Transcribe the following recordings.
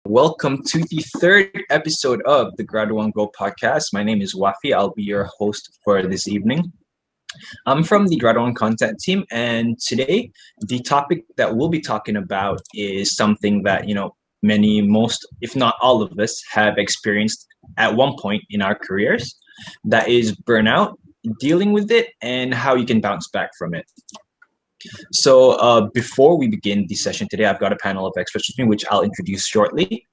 Welcome to the third episode of the GRADUAN Go podcast. My name is Wafi. I'll be your host for this evening. I'm from the GRADUAN content team, and today the topic that we'll be talking about is something that, most, if not all of us, have experienced at one point in our careers. That is burnout, dealing with it, and how you can bounce back from it. So before we begin the session today, I've got a panel of experts with me, which I'll introduce shortly.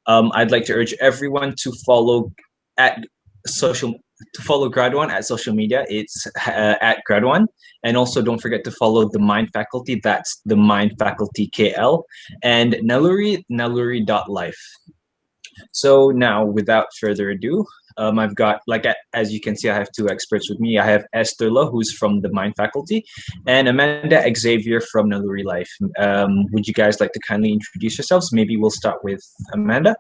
I'd like to urge everyone to follow at social to follow GRADUAN at social media. It's at GRADUAN, and also don't forget to follow the Mind Faculty. That's the Mind Faculty KL, and Naluri.life. So now, without further ado, I've got, as you can see, I have two experts with me. I have Eshter Loh, who's from the Mind Faculty, and Amanda Xavier from Naluri Life. Would you guys like to kindly introduce yourselves? Maybe we'll start with Amanda.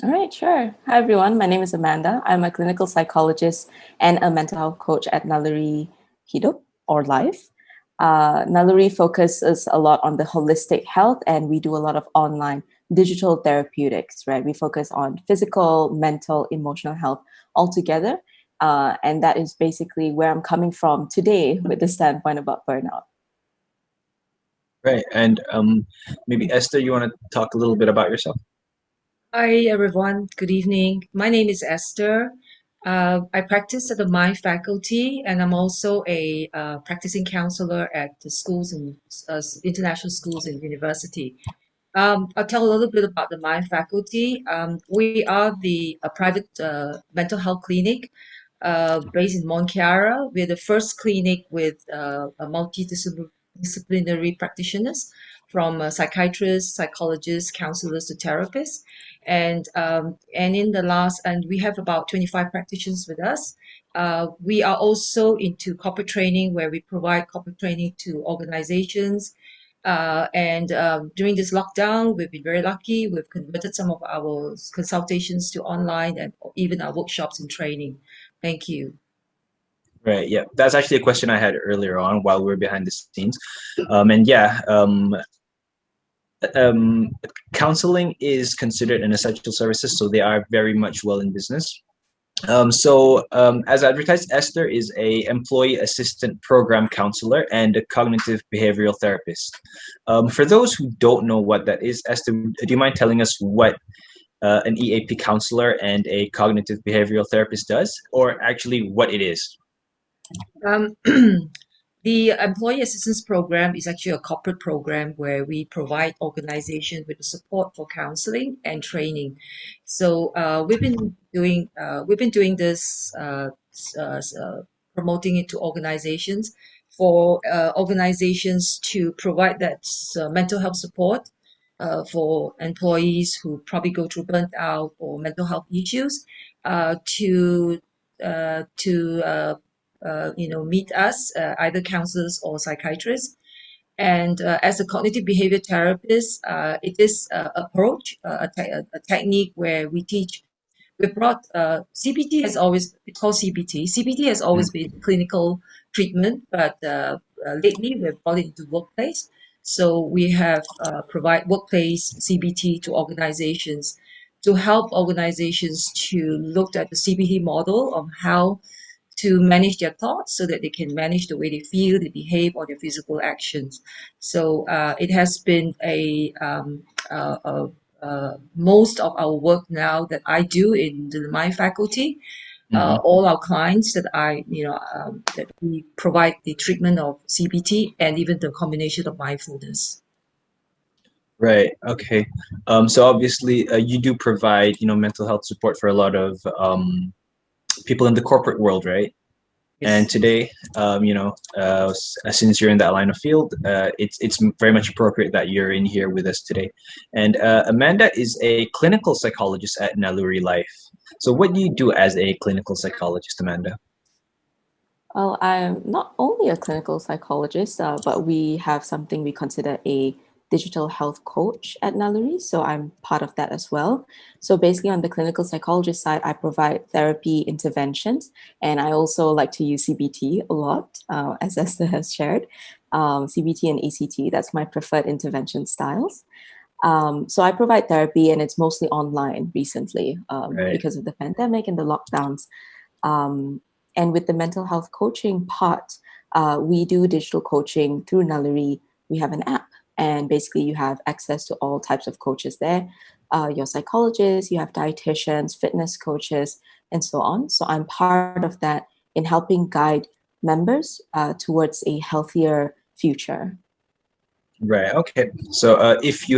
All right, sure. Hi, everyone. My name is Amanda. I'm a clinical psychologist and a mental health coach at Naluri Hidup or Life. Naluri focuses a lot on the holistic health, and we do a lot of online digital therapeutics, right? We focus on physical, mental, emotional health all together. And that is basically where I'm coming from today with the standpoint about burnout. Right. And maybe Esther, you want to talk a little bit about yourself? Hi, everyone. Good evening. My name is Esther. I practice at the Mind Faculty, and I'm also a practicing counselor at the schools and international schools and university. I'll tell a little bit about the Mind Faculty. We are a private mental health clinic based in Mont Chiara. We're the first clinic with a multidisciplinary practitioners from psychiatrists, psychologists, counselors to therapists. And we have about 25 practitioners with us. We are also into corporate training, where we provide corporate training to organizations. During this lockdown, we've been very lucky. We've converted some of our consultations to online and even our workshops and training. Thank you. Right. Yeah, that's actually a question I had earlier on while we were behind the scenes. Counseling is considered an essential services, so they are very much well in business. As advertised, Esther is a employee assistant program counselor and a cognitive behavioral therapist. For those who don't know what that is, Esther, do you mind telling us what an EAP counselor and a cognitive behavioral therapist does, or actually what it is? The Employee Assistance Program is actually a corporate program where we provide organizations with the support for counseling and training. So we've been doing this, promoting it to organizations for organizations to provide that mental health support for employees who probably go through burnt out or mental health issues to meet us, either counselors or psychiatrists. And as a cognitive behavior therapist, it is approach, a technique where we teach. We brought CBT has always, it's called CBT. CBT has always been clinical treatment, but lately we've brought it into workplace. So we have provide workplace CBT to organizations to help organizations to look at the CBT model of how to manage their thoughts so that they can manage the way they feel, they behave, or their physical actions. So it has been most of our work now that I do in the Mind Faculty. All our clients that that we provide the treatment of CBT and even the combination of mindfulness. Right. Okay. So obviously, you do provide, mental health support for a lot of people in the corporate world, right? Yes. And today, since you're in that line of field, it's very much appropriate that you're in here with us today. And Amanda is a clinical psychologist at Naluri Life. So what do you do as a clinical psychologist, Amanda? Well, I'm not only a clinical psychologist, but we have something we consider a digital health coach at Naluri. So I'm part of that as well. So basically on the clinical psychologist side, I provide therapy interventions. And I also like to use CBT a lot, as Esther has shared. CBT and ACT, that's my preferred intervention styles. So I provide therapy, and it's mostly online recently Right. because of the pandemic and the lockdowns. And with the mental health coaching part, we do digital coaching through Naluri. We have an app, and basically you have access to all types of coaches there. Your psychologists, you have dietitians, fitness coaches, and so on. So I'm part of that in helping guide members towards a healthier future. Right. Okay. So if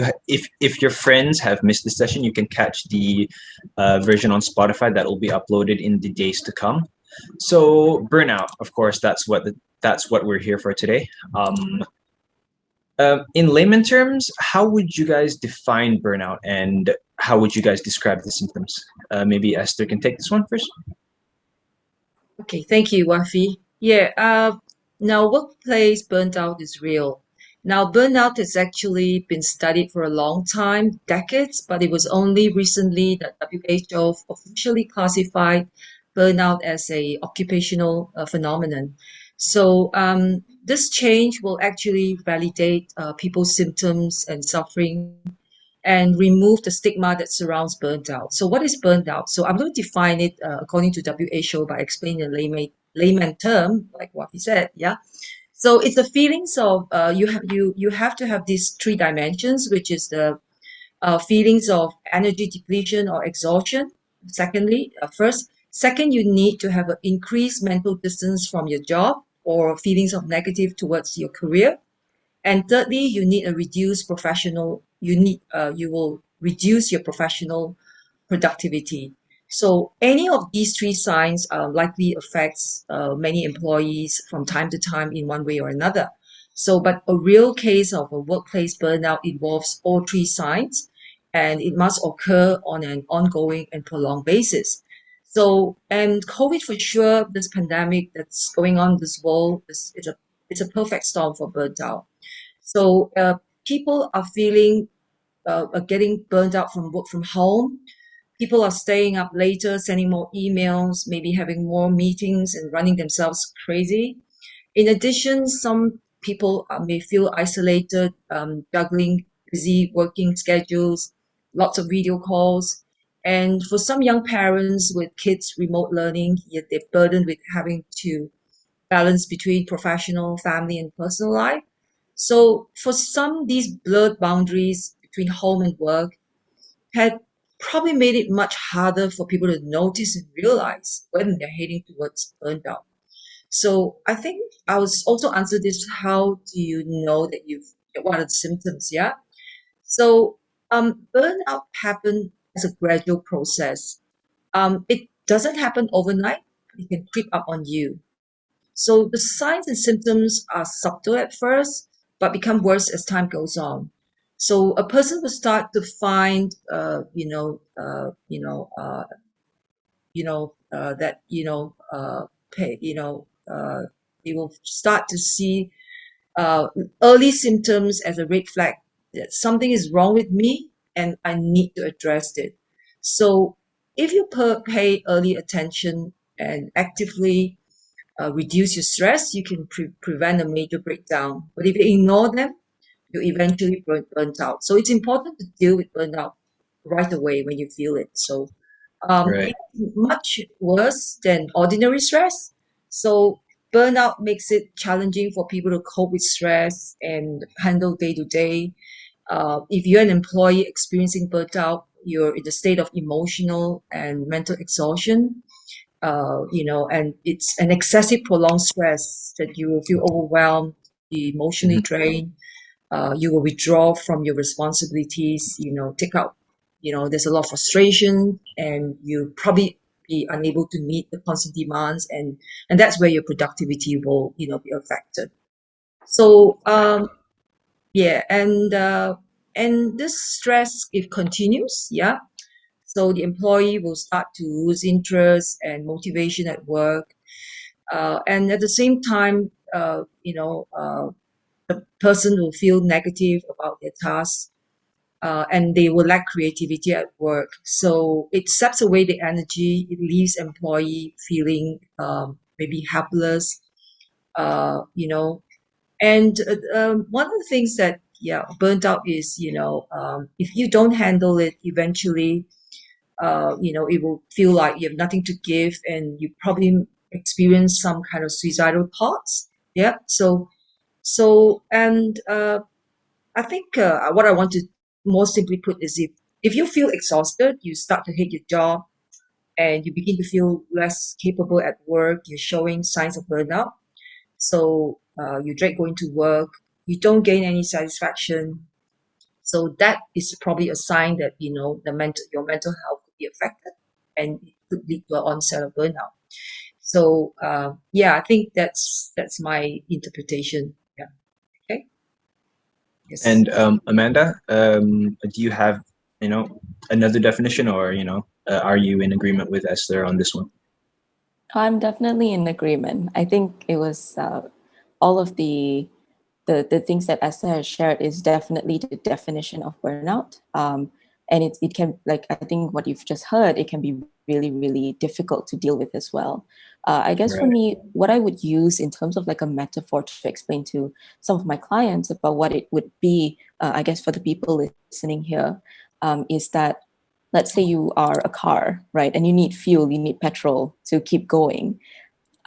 your friends have missed the session, you can catch the version on Spotify that will be uploaded in the days to come. So burnout, of course, that's what we're here for today. In layman terms, how would you guys define burnout, and how would you guys describe the symptoms? Maybe Esther can take this one first. Okay, thank you, Wafi. Yeah, now workplace burnout is real. Now, burnout has actually been studied for a long time, decades, but it was only recently that WHO officially classified burnout as a occupational phenomenon. So, this change will actually validate people's symptoms and suffering and remove the stigma that surrounds burnt out. So what is burnt out? So I'm going to define it according to WHO by explaining a layman term, like what he said. Yeah. So it's the feelings of you have to have these three dimensions, which is the feelings of energy depletion or exhaustion. Second, you need to have an increased mental distance from your job or feelings of negative towards your career. And thirdly, you will reduce your professional productivity. So any of these three signs likely affects many employees from time to time in one way or another. So, but a real case of a workplace burnout involves all three signs, and it must occur on an ongoing and prolonged basis. So, and COVID for sure, this pandemic that's going on in this world, it's a perfect storm for burnout. So people are getting burned out from work from home. People are staying up later, sending more emails, maybe having more meetings and running themselves crazy. In addition, some people may feel isolated, juggling busy working schedules, lots of video calls. And for some young parents with kids remote learning, yet they're burdened with having to balance between professional, family, and personal life. So for some, these blurred boundaries between home and work had probably made it much harder for people to notice and realize when they're heading towards burnout. So I think I was also answer this, how do you know that what are the symptoms? Yeah. So burnout happen as a gradual process. It doesn't happen overnight. It can creep up on you. So the signs and symptoms are subtle at first, but become worse as time goes on. So a person will start to find, that pay, they will start to see early symptoms as a red flag that something is wrong with me and I need to address it. So if you pay early attention and actively reduce your stress, you can prevent a major breakdown. But if you ignore them, you eventually burnt out. So it's important to deal with burnout right away when you feel it. So Right. it's much worse than ordinary stress. So burnout makes it challenging for people to cope with stress and handle day to day. If you're an employee experiencing burnout, you're in the state of emotional and mental exhaustion, and it's an excessive prolonged stress that you will feel overwhelmed, be emotionally Mhm. drained, you will withdraw from your responsibilities, take out, there's a lot of frustration and you probably be unable to meet the constant demands, and that's where your productivity will, be affected. So, yeah, and this stress, if continues, yeah, so the employee will start to lose interest and motivation at work. And at the same time, the person will feel negative about their tasks, and they will lack creativity at work. So it saps away the energy. It leaves employee feeling maybe helpless, uh, you know. And one of the things that burnt out is, if you don't handle it, eventually, it will feel like you have nothing to give, and you probably experience some kind of suicidal thoughts. Yeah. And I think what I want to more simply put is, if you feel exhausted, you start to hate your job, and you begin to feel less capable at work, you're showing signs of burnout. So you dread going to work, you don't gain any satisfaction. So that is probably a sign that your mental health could be affected, and it could lead to an onset of burnout. So I think that's my interpretation. Yeah. Okay. Yes. And Amanda, do you have another definition, or are you in agreement with Esther on this one? I'm definitely in agreement. I think it was all of the things that Esther has shared is definitely the definition of burnout. And it can, like, I think what you've just heard, it can be really, really difficult to deal with as well. I guess for Right. me, what I would use in terms of like a metaphor to explain to some of my clients about what it would be, I guess for the people listening here, is that, let's say you are a car, right? And you need fuel, you need petrol to keep going.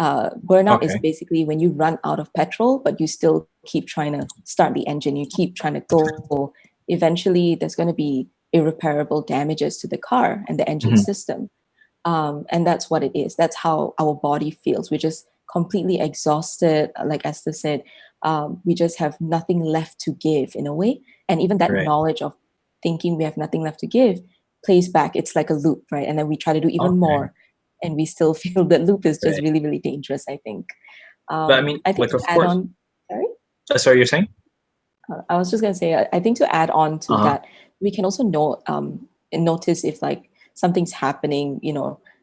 Burnout is Okay. basically when you run out of petrol, but you still keep trying to start the engine, you keep trying to go. Eventually, there's going to be irreparable damages to the car and the engine Mhm. system. And that's what it is. That's how our body feels. We're just completely exhausted. Like Esther said, we just have nothing left to give in a way. And even that Right. knowledge of thinking we have nothing left to give plays back. It's like a loop, right? And then we try to do even Okay. more, and we still feel that loop is just Right. really, really dangerous, I think. But I mean, I think like, to of add course. on, sorry? Sorry, you're saying? I was just going to say, I think to add on to Uh-huh. that, we can also notice if like something's happening,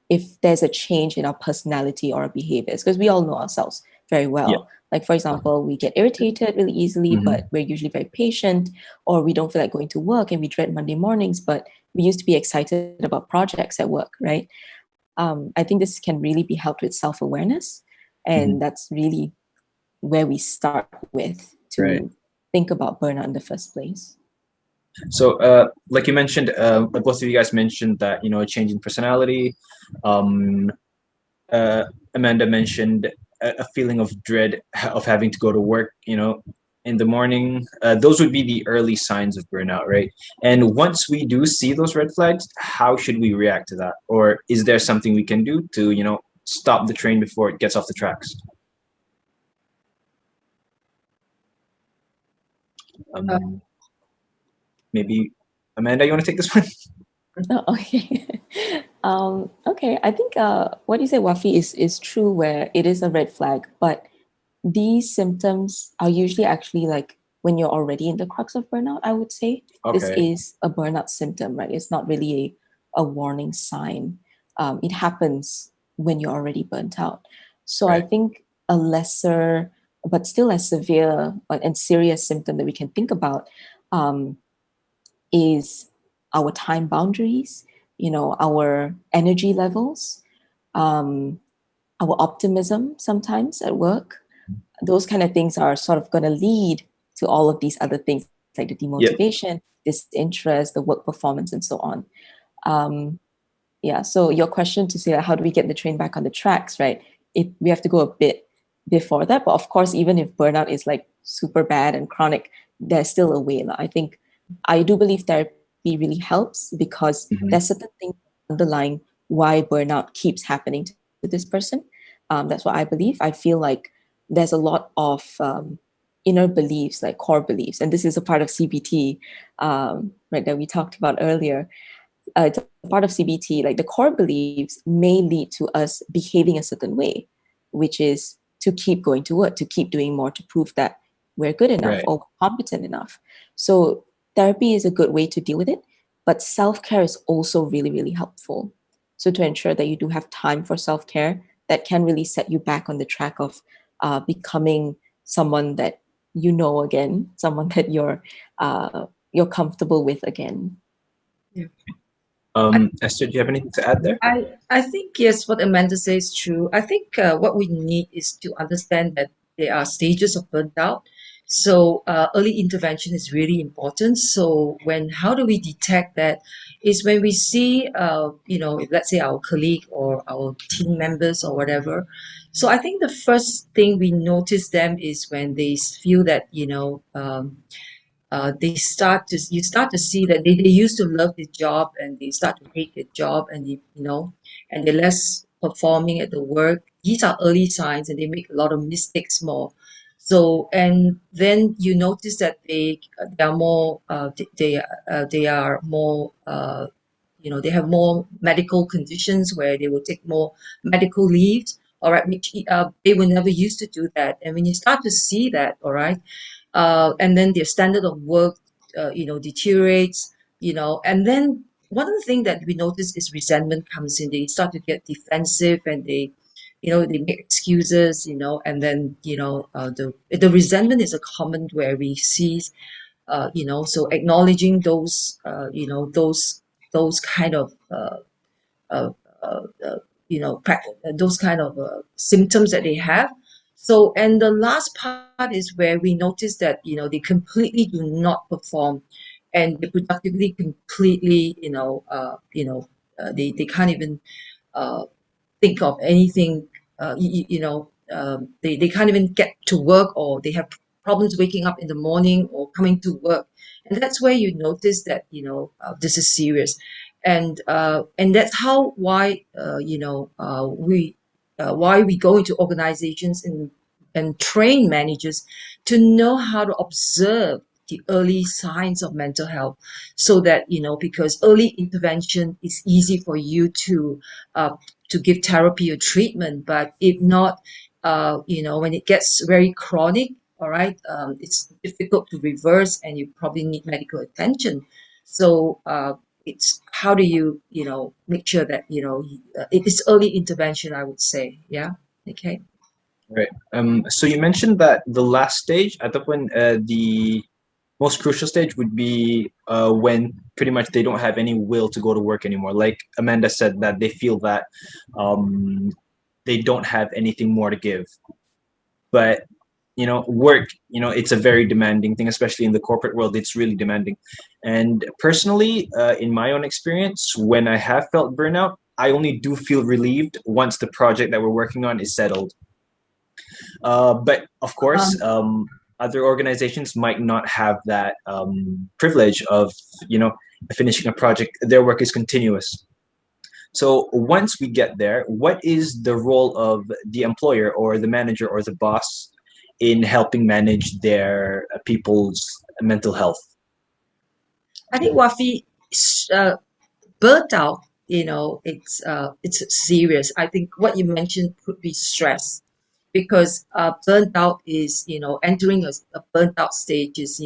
if there's a change in our personality or our behaviors, because we all know ourselves very well. Yeah. Like, for example, we get irritated really easily, Mhm. but we're usually very patient, or we don't feel like going to work and we dread Monday mornings, but we used to be excited about projects at work, right? I think this can really be helped with self-awareness. And Mhm. that's really where we start with to Right. think about burnout in the first place. So, like you mentioned, like both of you guys mentioned that a change in personality. Um, Amanda mentioned a feeling of dread of having to go to work, in the morning. Those would be the early signs of burnout, right? And once we do see those red flags, how should we react to that? Or is there something we can do to, stop the train before it gets off the tracks? Maybe Amanda, you want to take this one? Oh, okay. Okay. I think what you said, Wafi, is true where it is a red flag, but these symptoms are usually actually like when you're already in the crux of burnout, I would say. This Okay. is a burnout symptom, right? It's not really a warning sign. It happens when you're already burnt out. So I Right. think a lesser, but still as severe and serious symptom that we can think about is our time boundaries, our energy levels, our optimism sometimes at work. Those kind of things are sort of going to lead to all of these other things like the Yep. demotivation, disinterest, the work performance, and so on. So your question to say, like, how do we get the train back on the tracks, right? We have to go a bit before that. But of course, even if burnout is like super bad and chronic, there's still a way. I think I do believe therapy really helps because Mhm. there's certain things underlying why burnout keeps happening to this person. That's what I believe. I feel like there's a lot of inner beliefs, like core beliefs, and this is a part of CBT, right, that we talked about earlier. It's a part of CBT, like the core beliefs may lead to us behaving a certain way, which is to keep going to work, to keep doing more, to prove that we're good enough Right. or competent enough. So therapy is a good way to deal with it, but self-care is also really, really helpful. So to ensure that you do have time for self-care, that can really set you back on the track of becoming someone that again, someone that you're comfortable with again. Yeah. Esther, do you have anything to add there? I think, yes, what Amanda says is true. I think what we need is to understand that there are stages of burnout. So early intervention is really important. So how do we detect that? Is when we see, let's say our colleague or our team members or whatever. So I think the first thing we notice them is when they feel that, you start to see that they used to love the job and they start to hate the job, and and they're less performing at the work. These are early signs, and they make a lot of mistakes more. So, and then you notice that they are more they are more they have more medical conditions where they will take more medical leaves, all right, which they were never used to do that. And when you start to see that, all right, and then their standard of work, deteriorates, and then one of the things that we notice is resentment comes in. They start to get defensive, and they make excuses, and then, the resentment is a common where we see, so acknowledging those, those kind of, uh, uh, uh, those kind of symptoms that they have. So, and the last part is where we notice that, they completely do not perform, and they productively completely, they can't even uh, think of anything. They can't even get to work, or they have problems waking up in the morning or coming to work. And that's where you notice that, this is serious. And that's how why why we go into organizations and train managers to know how to observe the early signs of mental health, so that, because early intervention is easy for you uh, to give therapy or treatment. But if not, when it gets very chronic, all right, it's difficult to reverse, and you probably need medical attention. So it's how do you, make sure that, it is early intervention, I would say. Yeah. Okay. Right. So you mentioned that the last stage, ataupun the most crucial stage would be when pretty much they don't have any will to go to work anymore. Like Amanda said, that they feel that um, they don't have anything more to give. But work, it's a very demanding thing, especially in the corporate world. It's really demanding. And personally, in my own experience, when I have felt burnout, I only do feel relieved once the project that we're working on is settled. But of course, Um, other organizations might not have that privilege of, finishing a project. Their work is continuous. So once we get there, what is the role of the employer or the manager or the boss in helping manage their people's mental health? I think Wafi, uh, burnt out, it's serious. I think what you mentioned could be stress, because burnt out is, entering a burnt out stage is,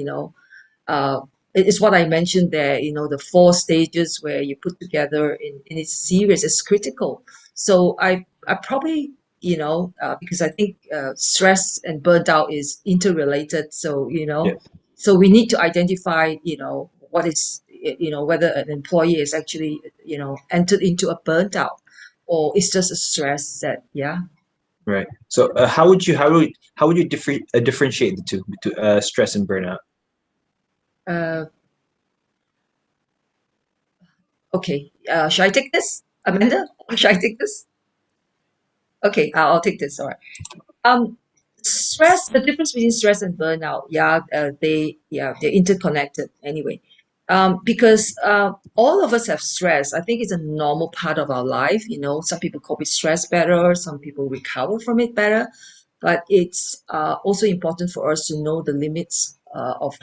uh, it is what I mentioned there, the four stages where you put together, and it's serious, it's critical. So I probably, because I think stress and burnt out is interrelated. So, Yeah, so we need to identify, what is, whether an employee is actually, entered into a burnt out, or it's just a stress that, yeah. right. So how would you differentiate the two, stress and burnout? Uh, okay. Should I take this, Amanda? Should I take this? Okay, I'll take this. All right. Stress, the difference between stress and burnout, yeah, they're interconnected anyway. Because all of us have stress. I think it's a normal part of our life. Some people cope with stress better, some people recover from it better, but it's also important for us to know the limits of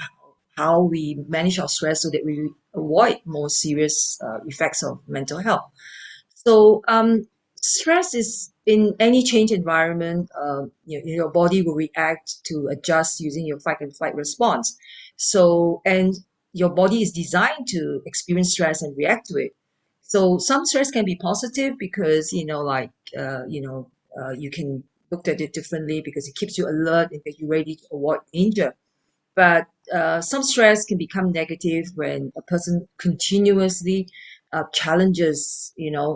how we manage our stress, so that we avoid more serious effects of mental health. So, stress is in any change environment. Your body will react to adjust using your fight and flight response. So, and your body is designed to experience stress and react to it. So, some stress can be positive because, you can look at it differently, because it keeps you alert and get you ready to avoid danger. But some stress can become negative when a person continuously challenges,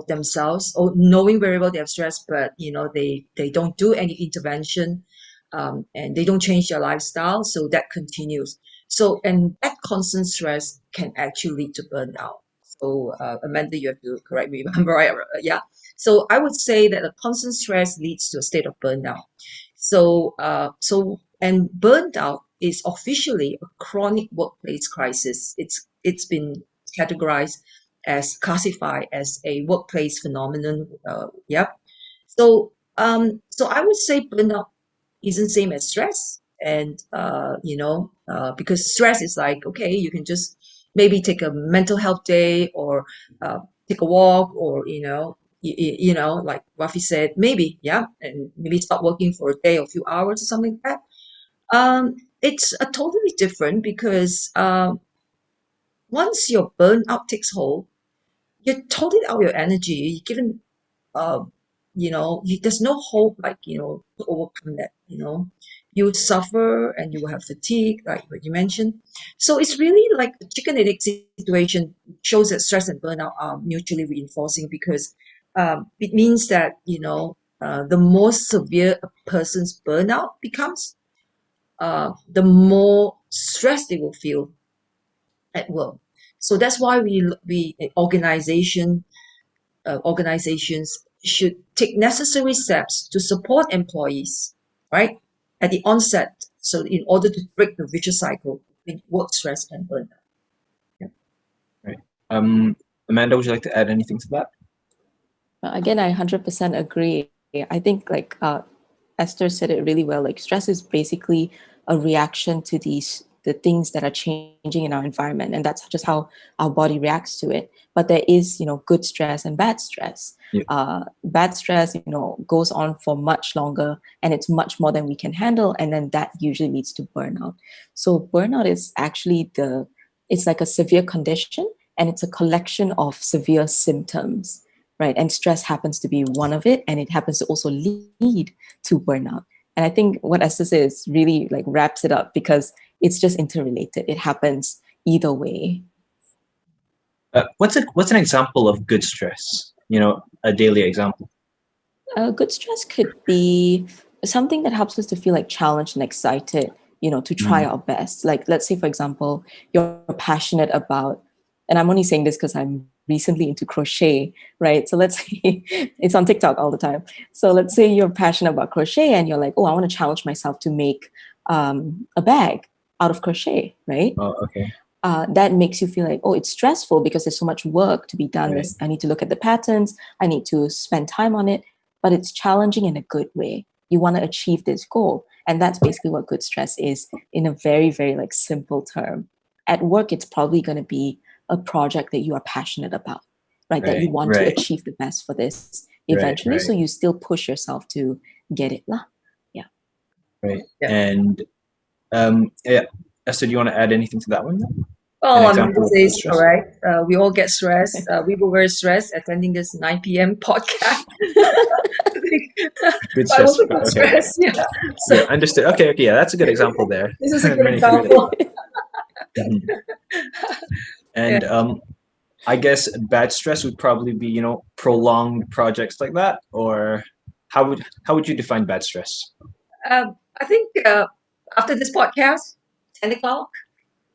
themselves, or knowing very well they have stress, but they don't do any intervention. and they don't change their lifestyle, so that continues. So, and that constant stress can actually lead to burnout. So, Amanda, you have to correct me if I'm right. Yeah. So, I would say that a constant stress leads to a state of burnout. And burnout is officially a chronic workplace crisis. It's been categorized as classified as a workplace phenomenon. Yep. So I would say burnout isn't same as stress, and because stress is like, okay, you can just maybe take a mental health day, or take a walk, or like Rafi said, maybe, yeah, and maybe stop working for a day or a few hours or something like that. It's a totally different, because once your burnout takes hold, you're totally out of your energy. You're given uh, there's no hope, like, to overcome that. You would suffer, and you will have fatigue, like what you mentioned. So it's really like a chicken and egg situation. Shows that stress and burnout are mutually reinforcing, because it means that, the more severe a person's burnout becomes, the more stress they will feel at work. So that's why organizations should take necessary steps to support employees, right, at the onset, so in order to break the vicious cycle between work stress and burnout. Yeah. Right. Amanda, would you like to add anything to that? Again, I 100% agree. I think like Esther said it really well. Like stress is basically a reaction to the things that are changing in our environment, and that's just how our body reacts to it. But there is, good stress and bad stress. Yeah. Bad stress, goes on for much longer, and it's much more than we can handle, and then that usually leads to burnout. So burnout is actually it's like a severe condition, and it's a collection of severe symptoms, right? And stress happens to be one of it, and it happens to also lead to burnout. And I think what Esther says really like wraps it up, because it's just interrelated. It happens either way. What's an example of good stress? A daily example. Good stress could be something that helps us to feel like challenged and excited, to try our best. Like, let's say, for example, you're passionate about, and I'm only saying this because I'm recently into crochet, right? So let's say it's on TikTok all the time. So let's say you're passionate about crochet, and you're like, oh, I want to challenge myself to make a bag out of crochet, right? Oh, okay. That makes you feel like, oh, it's stressful because there's so much work to be done. Right. I need to look at the patterns. I need to spend time on it, but it's challenging in a good way. You want to achieve this goal. And that's basically what good stress is in a very, very like simple term. At work, it's probably going to be a project that you are passionate about, right? That you want to achieve the best for this eventually. Right. So you still push yourself to get it. Yeah. Right. Yeah. And Esther, do you want to add anything to that one? Well, I'm going to say, correct. We all get stressed. We were very stressed attending this 9 p.m. podcast. Good stress. I also got stressed. Yeah. So, yeah, understood. Okay. Yeah, that's a good example there. This is a good example. And I guess bad stress would probably be, prolonged projects like that, or how would you define bad stress? I think after this podcast, 10 o'clock,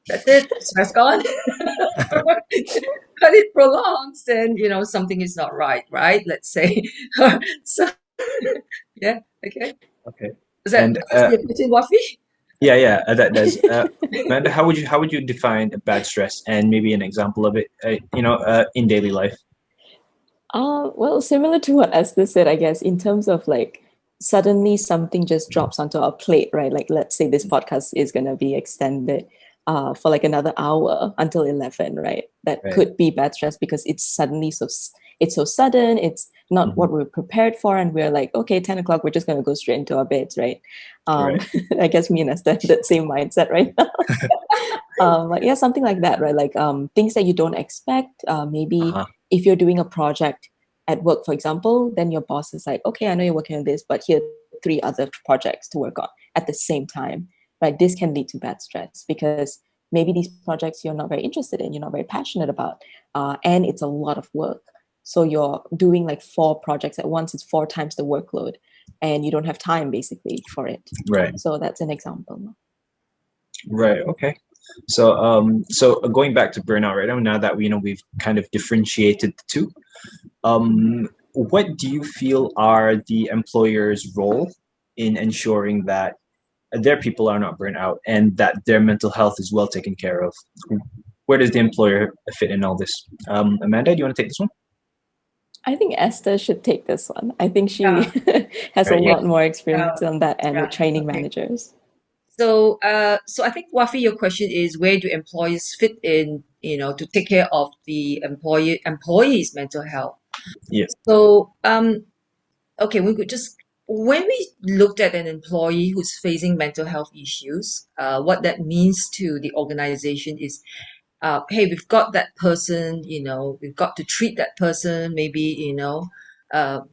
that's it, stress gone. But it prolongs, then something is not right, let's say. So yeah, okay. Is that your question, Wafi? Yeah, that does. Amanda, how would you define bad stress, and maybe an example of it, in daily life? Well, similar to what Esther said, I guess, in terms of like suddenly something just drops onto our plate, right? Like, let's say this podcast is going to be extended for like another hour until 11, right? That could be bad stress, because it's suddenly so sudden. It's not what we're prepared for, and we're like, okay, 10 o'clock, we're just going to go straight into our beds, right? I guess me and Esther have that same mindset right now. But yeah, something like that, right? Like things that you don't expect. Maybe if you're doing a project at work, for example, then your boss is like, okay, I know you're working on this, but here are 3 other projects to work on at the same time, right? This can lead to bad stress, because maybe these projects you're not very interested in, you're not very passionate about, and it's a lot of work. So you're doing like 4 projects at once, it's 4 times the workload. and you don't have time basically for it. Right. So that's an example. Right. Okay. So going back to burnout right now that we've kind of differentiated the two, what do you feel are the employer's role in ensuring that their people are not burnt out and that their mental health is well taken care of? Where does the employer fit in all this? Amanda, do you want to take this one? I think Eshter should take this one. I think she Yeah. has a Right, lot more experience on that end with Yeah. training Okay. managers. So, I think, Wafi, your question is where do employers fit in, to take care of the employees' mental health? Yeah. So, okay, we could just when we looked at an employee who's facing mental health issues, what that means to the organization is, hey, we've got that person, we've got to treat that person. Maybe,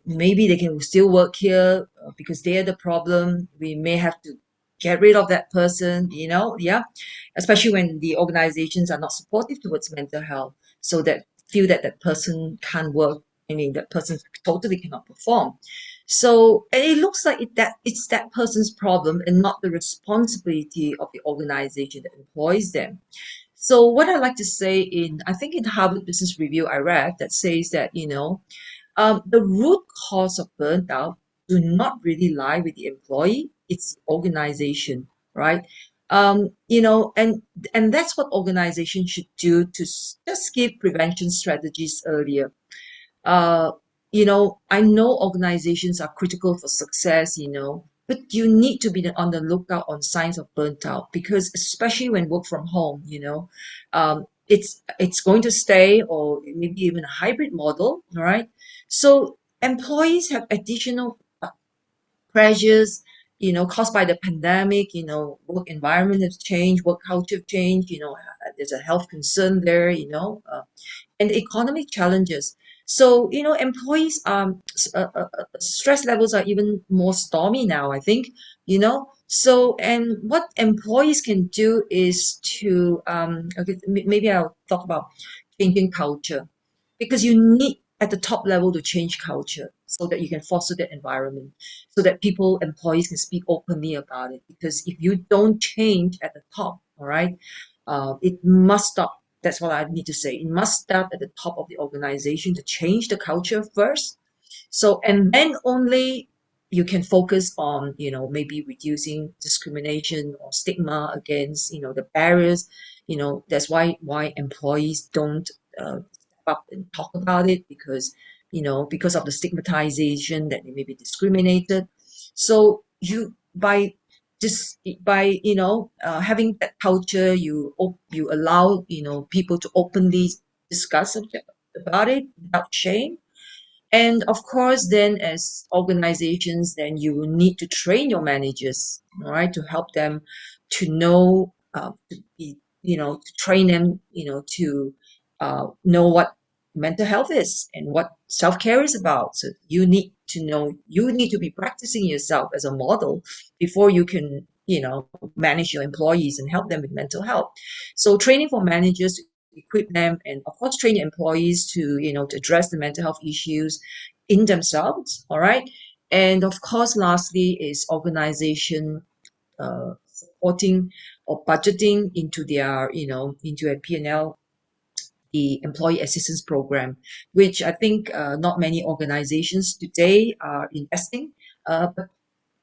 maybe they can still work here because they are the problem. We may have to get rid of that person, yeah, especially when the organizations are not supportive towards mental health, so that feel that that person can't work. I mean, that person totally cannot perform. So, and it looks like it's that person's problem and not the responsibility of the organization that employs them. So what I like to say I think in Harvard Business Review I read that says that, the root cause of burnout do not really lie with the employee, it's the organization, right? And that's what organizations should do to just give prevention strategies earlier. uh, I know organizations are critical for success, but you need to be on the lookout on signs of burnt out, because especially when work from home, it's going to stay, or maybe even a hybrid model, all right? So employees have additional pressures, caused by the pandemic, work environment has changed, work culture have changed, there's a health concern there, and economic challenges. So, employees stress levels are even more stormy now, I think, So, and what employees can do is to, okay, maybe I'll talk about changing culture, because you need at the top level to change culture so that you can foster that environment, so that employees can speak openly about it. Because if you don't change at the top, all right, it must stop. That's what I need to say. It must start at the top of the organization to change the culture first. So, and then only you can focus on, maybe reducing discrimination or stigma against, the barriers. That's why employees don't step up and talk about it, because, because of the stigmatization that they may be discriminated. So by having that culture, you allow people to openly discuss about it without shame. And of course, then as organizations, then you will need to train your managers, all right, to help them to know, to be, to train them, to know what mental health is and what self-care is about. So you need to know, you need to be practicing yourself as a model before you can, manage your employees and help them with mental health. So training for managers to equip them, and of course train your employees to, to address the mental health issues in themselves, all right? And of course, lastly is organization supporting or budgeting into their, into a P&L, the employee assistance program, which I think not many organizations today are investing.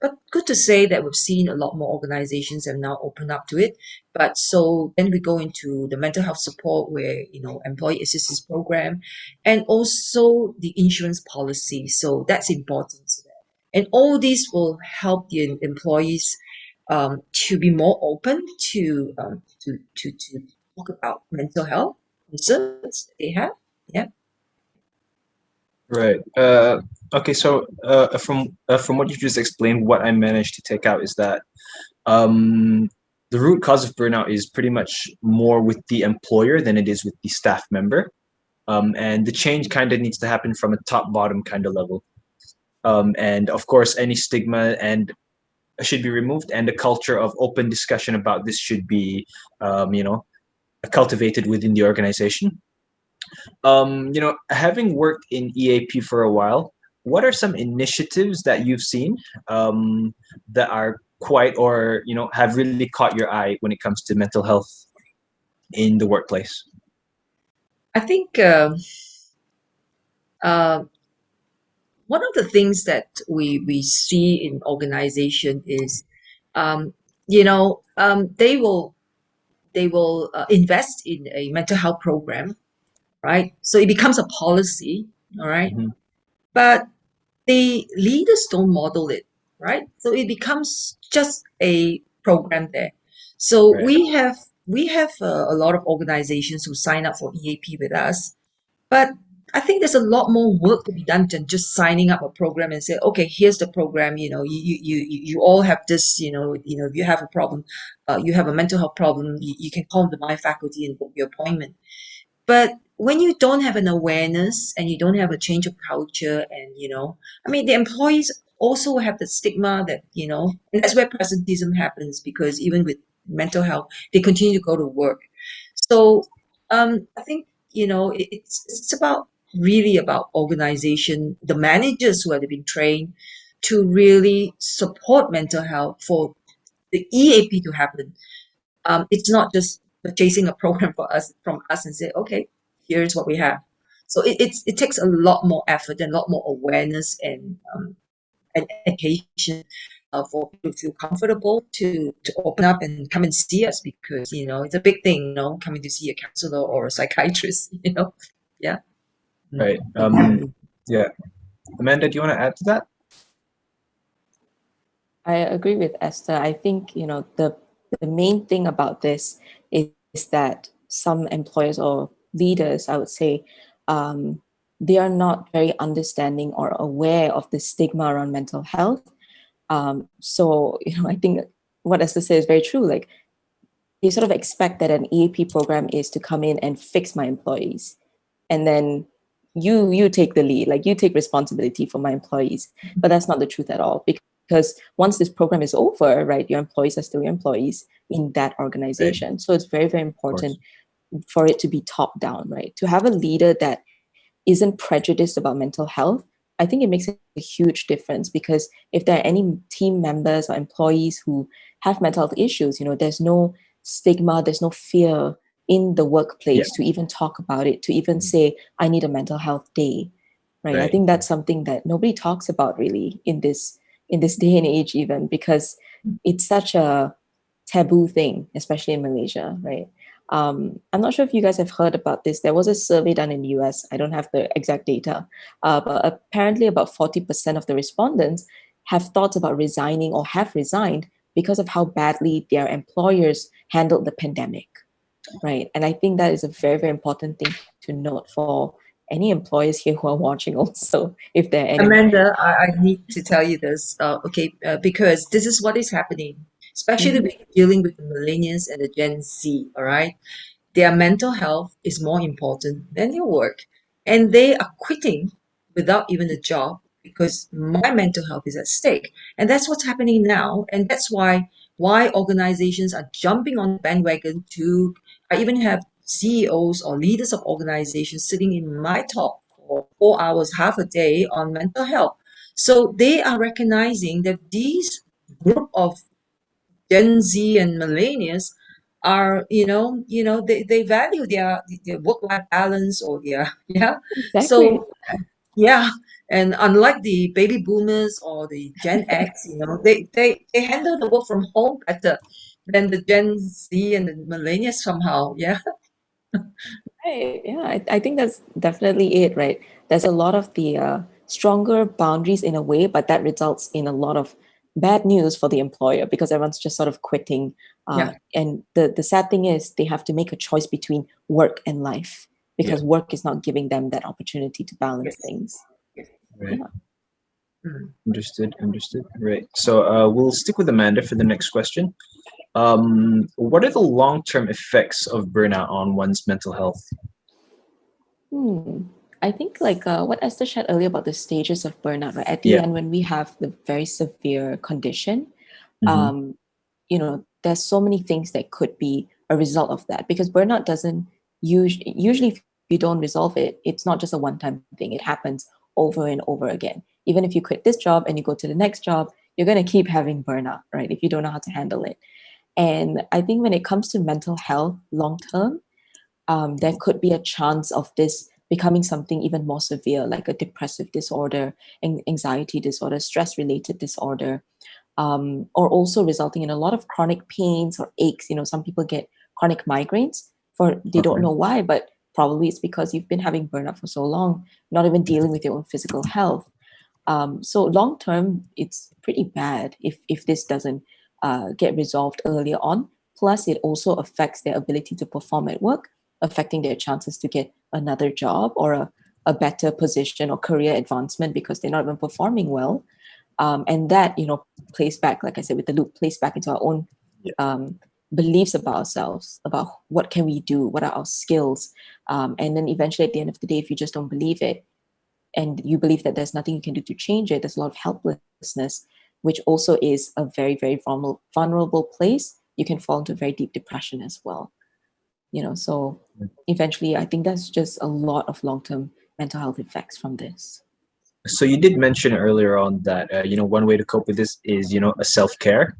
But good to say that we've seen a lot more organizations have now opened up to it. But so then we go into the mental health support, where, employee assistance program, and also the insurance policy. So that's important. And all these will help the employees to be more open to talk about mental health concerns that they have. Yeah. Right. Okay. So from what you just explained, what I managed to take out is that the root cause of burnout is pretty much more with the employer than it is with the staff member. And the change kind of needs to happen from a top bottom kind of level. And of course, any stigma and should be removed, and the culture of open discussion about this should be, cultivated within the organization. Having worked in EAP for a while, what are some initiatives that you've seen that are quite, or have really caught your eye when it comes to mental health in the workplace? I think uh, one of the things that we see in organization is, um, they will invest in a mental health program, right? So it becomes a policy, all right? Mhm. But the leaders don't model it, right? So it becomes just a program there. So Right. we have a lot of organizations who sign up for EAP with us, but I think there's a lot more work to be done than just signing up a program and say, okay, here's the program. You all have this. If you have a problem, you have a mental health problem, you can call the My Faculty and book your appointment. But when you don't have an awareness and you don't have a change of culture, and I mean, the employees also have the stigma that, and that's where presenteeism happens, because even with mental health, they continue to go to work. So I think, it's about really about organization, the managers who have been trained to really support mental health for the EAP to happen. It's not just purchasing a program from us and say, okay, here's what we have. So it takes a lot more effort and a lot more awareness and education for people to feel comfortable to open up and come and see us, because it's a big thing, coming to see a counselor or a psychiatrist. Yeah. Right. Exactly. Yeah. Amanda, do you want to add to that? I agree with Esther. I think, the main thing about this is that some employers or leaders, I would say, they are not very understanding or aware of the stigma around mental health. So, I think what Esther said is very true. Like, they sort of expect that an EAP program is to come in and fix my employees. And then you take the lead, like you take responsibility for my employees. But that's not the truth at all. Because once this program is over, right, your employees are still your employees in that organization. So it's very, very Of course. important for it to be top down, right? To have a leader that isn't prejudiced about mental health, I think it makes a huge difference, because if there are any team members or employees who have mental health issues, there's no stigma, there's no fear in the Yeah. workplace to even talk about it, to even say, I need a mental health day, right? I Right. think that's something that nobody talks about really in this day and age, even because it's such a taboo thing, especially in Malaysia, right? I'm not sure if you guys have heard about this. There was a survey done in the US. I don't have the exact data, but apparently about 40% of the respondents have thoughts about resigning or have resigned because of how badly their employers handled the pandemic, right? And I think that is a very, very important thing to note for any employers here who are watching also, if there are any. Amanda, I need to tell you this, okay, because this is what is happening, especially Mhm. with dealing with the millennials and the Gen Z, all right? Their mental health is more important than their work. And they are quitting without even a job because my mental health is at stake. And that's what's happening now. And that's why organizations are jumping on the bandwagon to, I even have CEOs or leaders of organizations sitting in my talk for 4 hours, half a day on mental health. So they are recognizing that these group of Gen Z and millennials are, they value their work-life balance, or their, yeah. Exactly. So yeah, and unlike the baby boomers or the Gen X, they handle the work from home better than the Gen Z and the millennials somehow. Yeah. Right. Yeah, I think that's definitely it, right? There's a lot of the stronger boundaries in a way, but that results in a lot of bad news for the employer because everyone's just sort of quitting. Yeah. And the sad thing is they have to make a choice between work and life Yeah. because work is not giving them that opportunity to balance Yes. things. Yes. Right. Yeah. Mm. Understood. Understood. Right. So we'll stick with Amanda for the next question. What are the long-term effects of burnout on one's mental health? Hmm. I think like what Esther shared earlier about the stages of burnout, right? At the Yeah. end, when we have the very severe condition, Mhm. there's so many things that could be a result of that because burnout doesn't usually if you don't resolve it, it's not just a one-time thing. It happens over and over again. even if you quit this job and you go to the next job, you're going to keep having burnout, right? If you don't know how to handle it. And I think when it comes to mental health long term, there could be a chance of this becoming something even more severe, like a depressive disorder, anxiety disorder, stress related disorder, or also resulting in a lot of chronic pains or aches. Some people get chronic migraines they don't Okay. know why, but probably it's because you've been having burnout for so long, not even dealing with your own physical health. So long term, it's pretty bad if this doesn't get resolved earlier on. Plus, it also affects their ability to perform at work, affecting their chances to get another job or a better position or career advancement because they're not even performing well. And that, plays back, like I said, with the loop, plays back into our own beliefs about ourselves, about what can we do, what are our skills. And then eventually at the end of the day, if you just don't believe it, and you believe that there's nothing you can do to change it, there's a lot of helplessness, which also is a very, very vulnerable place. You can fall into very deep depression as well. So eventually I think that's just a lot of long-term mental health effects from this. So you did mention earlier on that one way to cope with this is a self-care.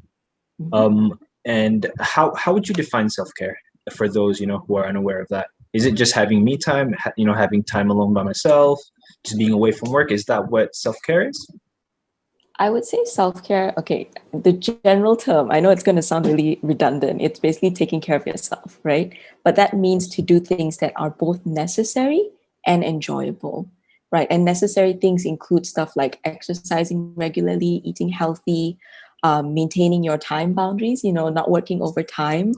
Mhm. And how would you define self-care for those who are unaware of that? Is it just having me time, having time alone by myself, just being away from work? Is that what self-care is? I would say self-care, okay, the general term, I know it's going to sound really redundant. It's basically taking care of yourself, right? But that means to do things that are both necessary and enjoyable, right? And necessary things include stuff like exercising regularly, eating healthy, maintaining your time boundaries, not working overtime.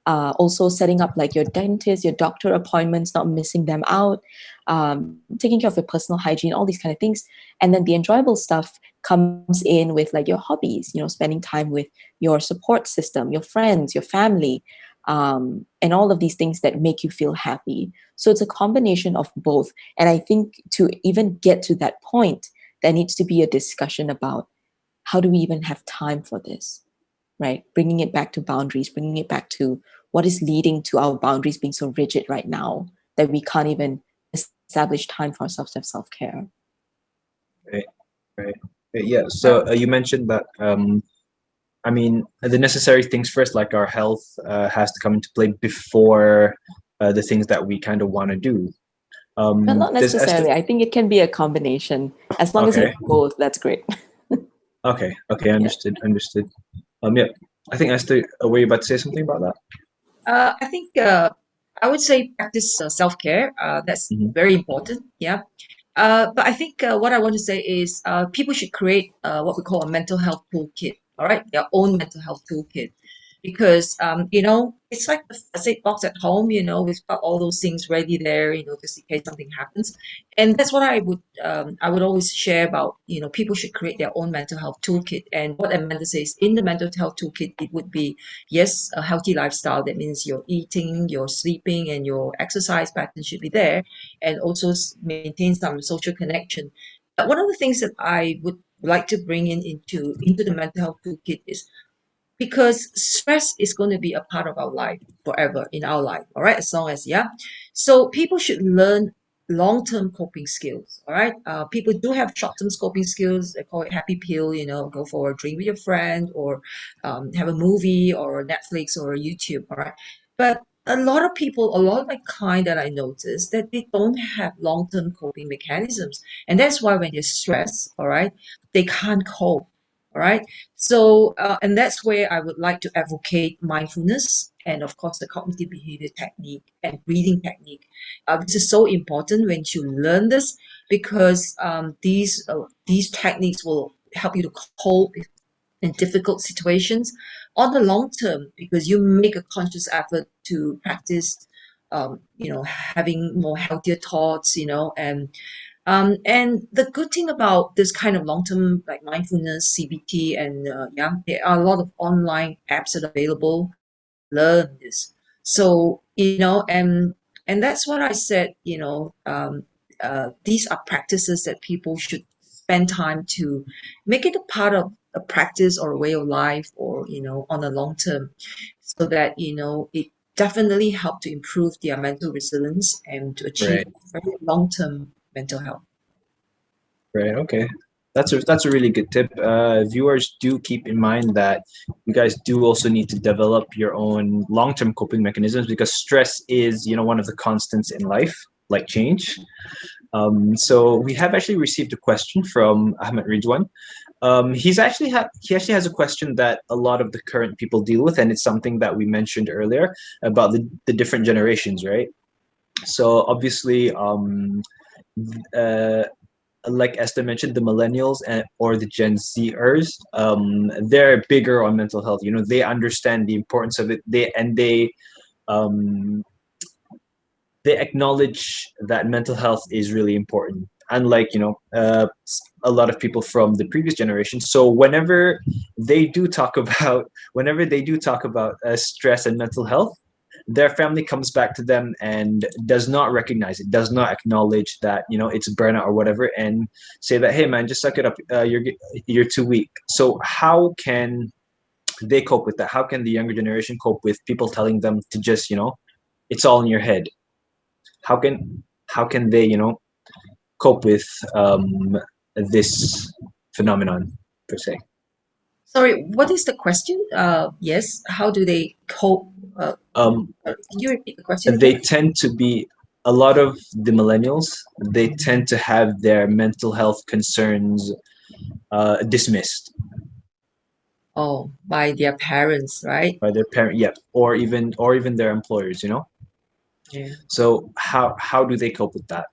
Also setting up like your dentist, your doctor appointments, not missing them out, taking care of your personal hygiene, all these kind of things. And then the enjoyable stuff comes in with like your hobbies, spending time with your support system, your friends, your family, and all of these things that make you feel happy. So it's a combination of both. And I think to even get to that point, there needs to be a discussion about how do we even have time for this, right? Bringing it back to boundaries, bringing it back to what is leading to our boundaries being so rigid right now that we can't even establish time for ourselves to have self-care. Right, right. Yeah. So you mentioned that, the necessary things first, like our health, has to come into play before the things that we kind of want to do. But not Does Esther? necessarily. I think it can be a combination. As long as you Okay. have both, that's great. Okay. Understood. Yeah. I think Esther, were you about to say something about that? I think I would say practice self-care. That's Mhm. very important. Yeah. But I think what I want to say is people should create what we call a mental health toolkit. All right, their own mental health toolkit, because it's like a first aid box at home. We've got all those things ready there. Just in case something happens. And that's what I would always share about. People should create their own mental health toolkit. And what Amanda says in the mental health toolkit, it would be, yes, a healthy lifestyle. That means your eating, your sleeping, and your exercise pattern should be there, and also maintain some social connection. But one of the things that I would like to bring into the mental health toolkit is, because stress is going to be a part of our life forever in our life, all right, as long as, yeah, so people should learn long-term coping skills. All right, people do have short-term coping skills. They call it happy pill. Go for a drink with your friend, or have a movie or a Netflix or a YouTube. All right, but a lot of people, a lot of my client that I notice, that they don't have long-term coping mechanisms, and that's why when they're stressed, all right, they can't cope. All right, so, and that's where I would like to advocate mindfulness, and of course the cognitive behavior technique and breathing technique. This is so important when you learn this, because these techniques will help you to cope in difficult situations on the long term, because you make a conscious effort to practice, having more healthier thoughts, and the good thing about this kind of long-term, like mindfulness, CBT, and yeah, there are a lot of online apps that are available to learn this. So, and that's what I said. These are practices that people should spend time to make it a part of a practice or a way of life, or on a long term, so that it definitely help to improve their mental resilience and to achieve Right. very long-term mental health. Right. Okay. That's a really good tip. Viewers, do keep in mind that you guys do also need to develop your own long-term coping mechanisms, because stress is, one of the constants in life, like change. So we have actually received a question from Ahmed Ridwan. He actually has a question that a lot of the current people deal with, and it's something that we mentioned earlier about the different generations, right? So obviously, uh, like Esther mentioned, the millennials or the Gen Zers, they're bigger on mental health. They understand the importance of it. Um, they acknowledge that mental health is really important. Unlike a lot of people from the previous generation. So whenever they do talk about stress and mental health, their family comes back to them and does not recognize it, does not acknowledge that it's burnout or whatever, and say that, hey man, just suck it up. You're too weak. So how can they cope with that? How can the younger generation cope with people telling them to just it's all in your head? How can they cope with this phenomenon per se? Sorry, what is the question? Yes, how do they cope? Can you repeat the question They again? tend to be a lot of the millennials. They tend to have their mental health concerns dismissed Oh, by their parents, right? by their parent, yeah, or even their employers. Yeah. So how do they cope with that?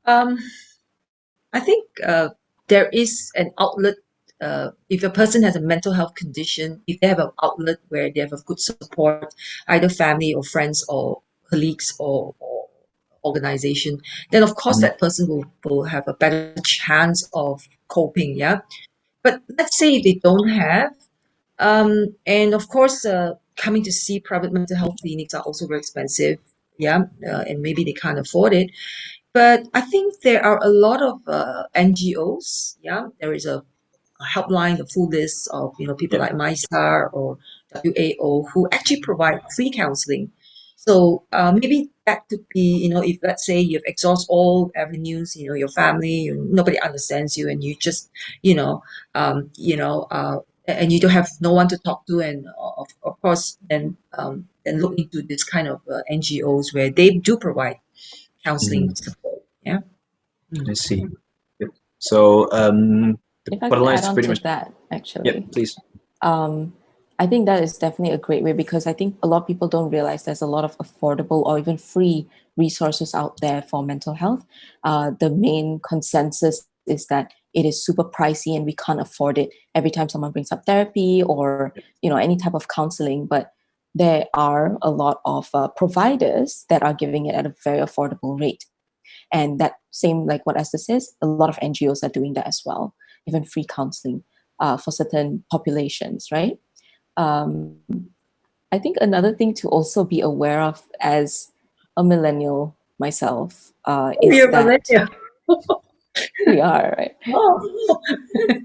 Um, I think there is an outlet. If a person has a mental health condition, if they have an outlet where they have a good support, either family or friends or colleagues or organization, then of course Mhm. that person will have a better chance of coping. Yeah. But let's say if they don't have, and of course, coming to see private mental health clinics are also very expensive. Yeah. And maybe they can't afford it. But I think there are a lot of NGOs. Yeah, there is a helpline, a full list of people Yeah. like MyStar or WAO who actually provide free counseling. So maybe that could be if let's say you've exhausted all avenues, your family, nobody understands you, and you just you know and you don't have no one to talk to, and of course then look into this kind of NGOs where they do provide counseling Mhm. support. Yeah. I see. Yep. So the If I bottom could line add is on pretty to much. that, Yep, actually, please. um, I think that is definitely a great way, because I think a lot of people don't realize there's a lot of affordable or even free resources out there for mental health. The main consensus is that it is super pricey and we can't afford it every time someone brings up therapy or any type of counseling. But there are a lot of providers that are giving it at a very affordable rate. And that same, like what Esther says, a lot of NGOs are doing that as well, even free counseling for certain populations, right? Um, I think another thing to also be aware of as a millennial myself Oh, is you're that Malaysia. we are, right? Oh,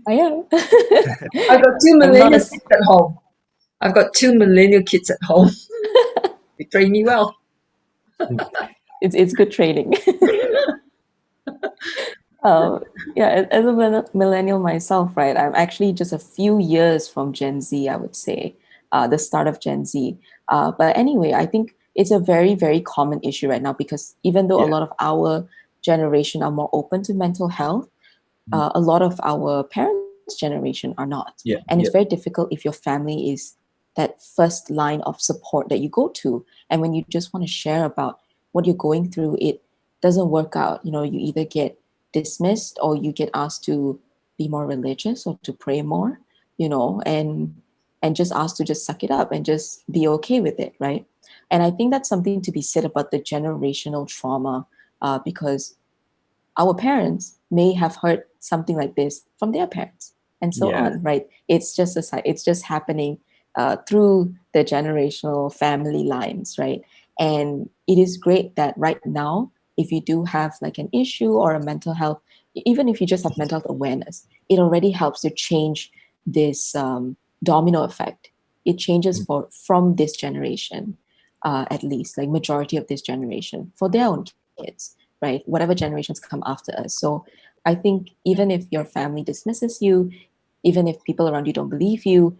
I am. I've got two I'm not millennial as kids at home. I've got two millennial kids at home. They train me well. it's good training. Yeah, as a millennial myself, right? I'm actually just a few years from Gen Z, I would say, the start of Gen Z. But anyway, I think it's a very, very common issue right now, because even though a Yeah. lot of our generation are more open to mental health, a lot of our parents' generation are not. Yeah. And Yeah. it's very difficult if your family is that first line of support that you go to. And when you just want to share about what you're going through, it doesn't work out. You either get dismissed or you get asked to be more religious or to pray more, and just asked to just suck it up and just be okay with it, right? And I think that's something to be said about the generational trauma, because our parents may have heard something like this from their parents and so Yeah. on, right? It's just happening through the generational family lines, right? And it is great that right now, if you do have like an issue or a mental health, even if you just have mental health awareness, it already helps to change this domino effect. It changes from this generation, at least like majority of this generation, for their own kids, right? Whatever generations come after us. So I think even if your family dismisses you, even if people around you don't believe you,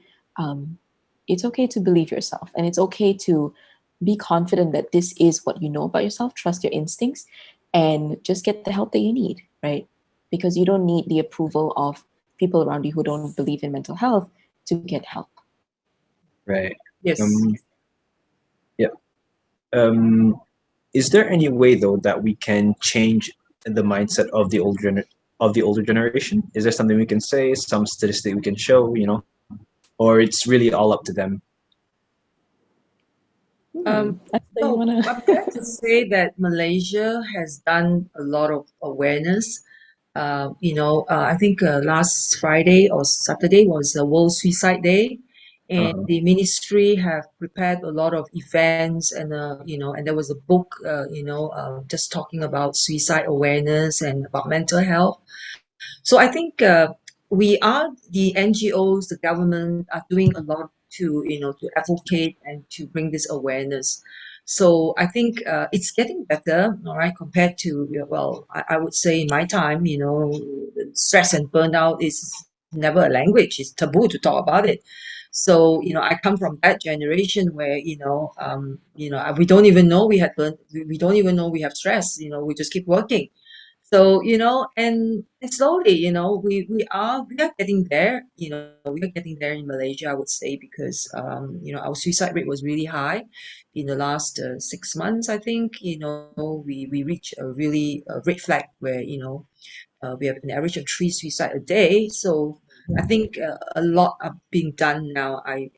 it's okay to believe yourself, and it's okay to be confident that this is what you know about yourself. Trust your instincts and just get the help that you need, right? Because you don't need the approval of people around you who don't believe in mental health to get help. Right. Yes. Um, yeah. Is there any way though that we can change the mindset of the older generation? Is there something we can say, some statistic we can show, or it's really all up to them? Esther, you No, wanna? I'm glad to say that Malaysia has done a lot of awareness. I think last Friday or Saturday was the World Suicide Day, and Uh, the ministry have prepared a lot of events, and and there was a book, just talking about suicide awareness and about mental health. So I think the NGOs, the government are doing a lot to advocate and to bring this awareness. So I think it's getting better, all right, compared to, well, I would say in my time, stress and burnout is never a language. It's taboo to talk about it. So, I come from that generation where, we don't even know we don't even know we have stress, we just keep working. So, and slowly, we are getting there, we are getting there in Malaysia, I would say, because our suicide rate was really high in the last 6 months. I think, we reached a really red flag where, we have an average of 3 suicide a day. So I think a lot are being done now. right.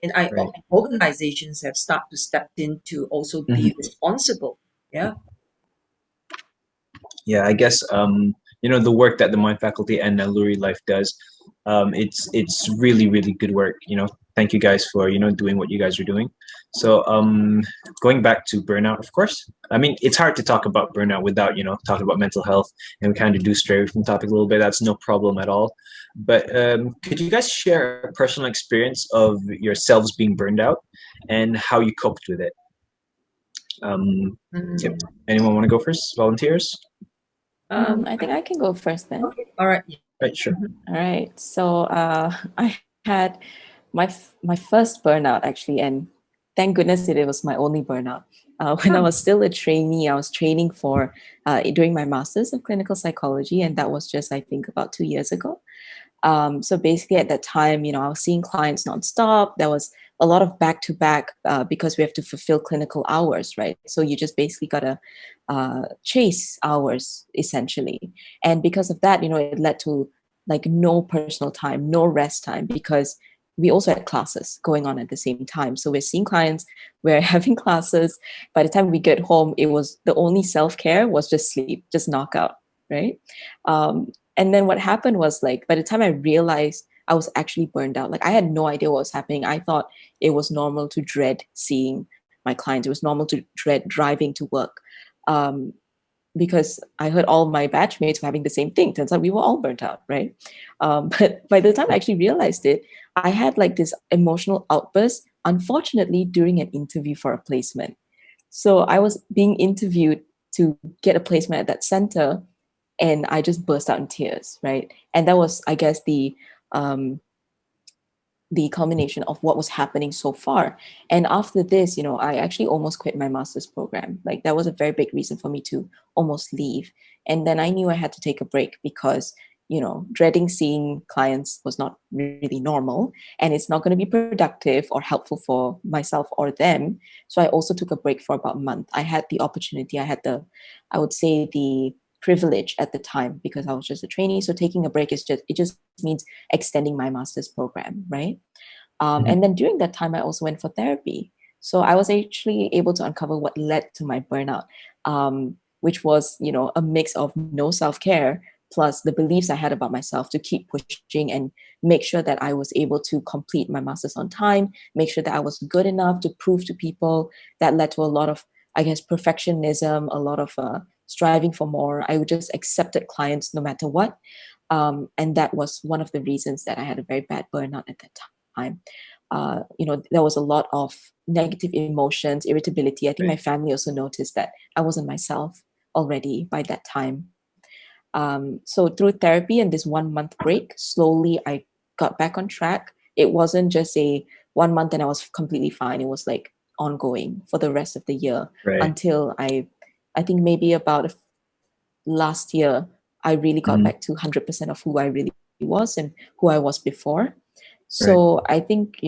Organizations have started to step in to also be Mhm. responsible. Yeah. Yeah, I guess the work that the Mind Faculty and Naluri Life does, it's really really good work. Thank you guys for doing what you guys are doing. So going back to burnout, of course. I mean, it's hard to talk about burnout without talking about mental health, and we kind of do stray away from the topic a little bit. That's no problem at all. But could you guys share a personal experience of yourselves being burned out and how you coped with it? Yep. Mm. Anyone want to go first? Volunteers? I think I can go first then. Okay. All right. Right, sure. All right. So I had my first burnout actually, and thank goodness it was my only burnout. When I was still a trainee, I was training for doing my master's of clinical psychology, and that was just I think about 2 years ago. So basically, at that time, I was seeing clients nonstop. There was a lot of back to back because we have to fulfill clinical hours, right? So you just basically gotta chase hours essentially, and because of that, it led to like no personal time, no rest time, because we also had classes going on at the same time. So we're seeing clients, we're having classes. By the time we get home, it was the only self care was just sleep, just knock out, right? And then what happened was like by the time I realized I was actually burned out, like I had no idea what was happening. I thought it was normal to dread seeing my clients. It was normal to dread driving to work. Um, because I heard all my batchmates were having the same thing. Turns out we were all burnt out, right? But by the time I actually realized it, I had like this emotional outburst, unfortunately, during an interview for a placement. So I was being interviewed to get a placement at that center, and I just burst out in tears, right? And that was, I guess, um, the culmination of what was happening so far. And after this, I actually almost quit my master's program. Like that was a very big reason for me to almost leave. And then I knew I had to take a break because, dreading seeing clients was not really normal, and it's not going to be productive or helpful for myself or them. So I also took a break for about a month. I had the opportunity, I would say the privilege at the time because I was just a trainee. So taking a break it just means extending my master's program, right? And then during that time, I also went for therapy. So I was actually able to uncover what led to my burnout, which was, a mix of no self-care plus the beliefs I had about myself to keep pushing and make sure that I was able to complete my master's on time, make sure that I was good enough to prove to people. That led to a lot of, I guess, perfectionism, a lot of striving for more. I would just accepted clients no matter what. And that was one of the reasons that I had a very bad burnout at that time. There was a lot of negative emotions, irritability. I think my family also noticed that I wasn't myself. already by that time. So through therapy and this 1 month break, slowly I got back on track. It wasn't just a 1 month and I was completely fine. It was like ongoing for the rest of the year until I think maybe about last year, I really got back to 100% of who I really was and who I was before. So I think,